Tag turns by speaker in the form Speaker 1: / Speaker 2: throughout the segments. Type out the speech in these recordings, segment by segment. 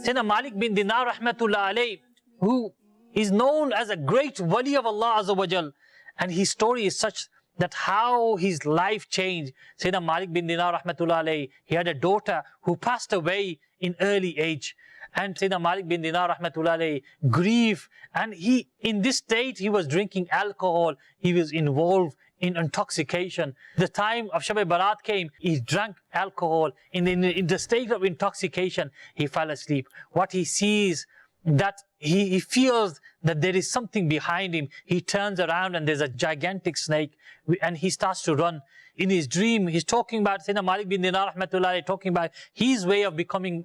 Speaker 1: Sayyidina Malik bin Dinar rahmatullah alayhi, who is known as a great wali of Allah Azza wa Jal, and his story is such that how his life changed. Sayyidina Malik bin Dinar rahmatullah alayhi, he had a daughter who passed away in early age. And Sayyidina Malik bin Dinar rahmatullah alayhi grieved, and he, in this state, he was drinking alcohol, he was involved in intoxication. The time of Shab Barat came, he drank alcohol. In the state of intoxication, he fell asleep. What he sees, that he feels that there is something behind him. He turns around and there's a gigantic snake, and he starts to run. In his dream, he's talking about Sayyidina Malik bin Dinar rahmatullah, talking about his way of becoming,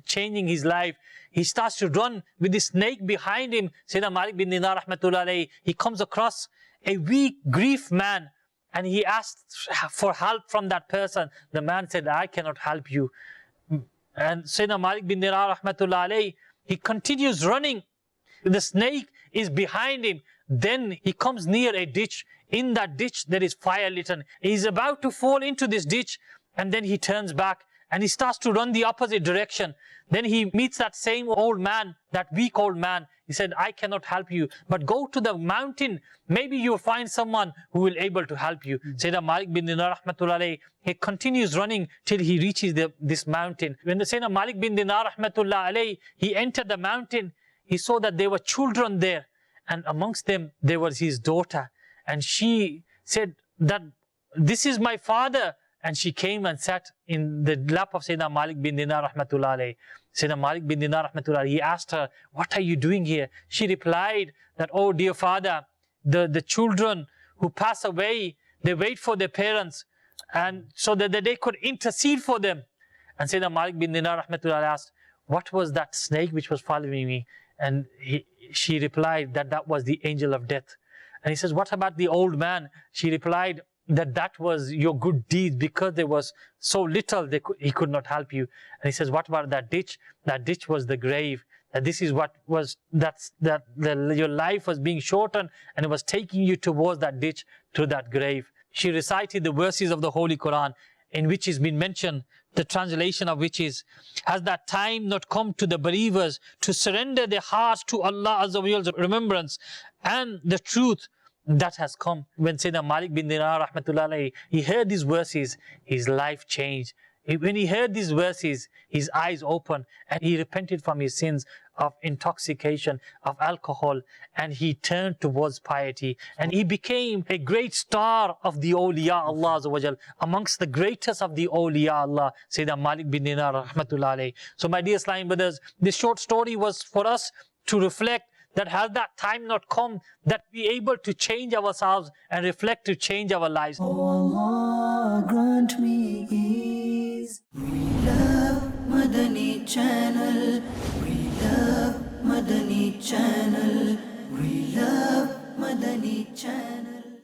Speaker 1: changing his life. He starts to run with the snake behind him. Sayyidina Malik bin Dinar rahmatullah, he comes across a weak, grief man, and he asked for help from that person. The man said, I cannot help you. And Sayyidina Malik bin Dinar rahmatullah, he continues running. The snake is behind him. Then he comes near a ditch. In that ditch, there is fire lit. He's about to fall into this ditch, and then he turns back and he starts to run the opposite direction. Then he meets that same old man, that weak old man. He said, I cannot help you, but go to the mountain. Maybe you'll find someone who will able to help you. Sayyidina Malik bin Dinar rahmatullah, he continues running till he reaches this mountain. When the Sayyidina Malik bin Dinar rahmatullah, he entered the mountain, he saw that there were children there, and amongst them there was his daughter. And she said that this is my father. And she came and sat in the lap of Sayyidina Malik bin Dinar rahmatullah. Sayyidina Malik bin Dinar rahmatullah, he asked her, what are you doing here? She replied that, oh dear father, the children who pass away, they wait for their parents, and so that they could intercede for them. And Sayyidina Malik bin Dinar rahmatullah asked, what was that snake which was following me? And she replied that was the angel of death. And he says, what about the old man? She replied that was your good deeds, because there was so little he could not help you. And he says, what about that ditch? That ditch was the grave. That this is what was, your life was being shortened, and it was taking you towards that ditch, to that grave. She recited the verses of the Holy Quran, in which has been mentioned, the translation of which is, has that time not come to the believers to surrender their hearts to Allah Azza wa Jall's remembrance and the truth that has come? When Sayyidina Malik bin Dinar rahmatullah, he heard these verses, his life changed. When he heard these verses, his eyes opened, and he repented from his sins of intoxication, of alcohol, and he turned towards piety, and he became a great star of the awliya Allah Azza wa Jal, amongst the greatest of the awliya Allah, Sayyidina Malik bin Dinar rahmatullah. So my dear Islamic brothers, this short story was for us to reflect that has that time not come, that we able to change ourselves and reflect to change our lives.
Speaker 2: Allah grant me ease. We love Madani Channel. We love Madani Channel. We love Madani Channel.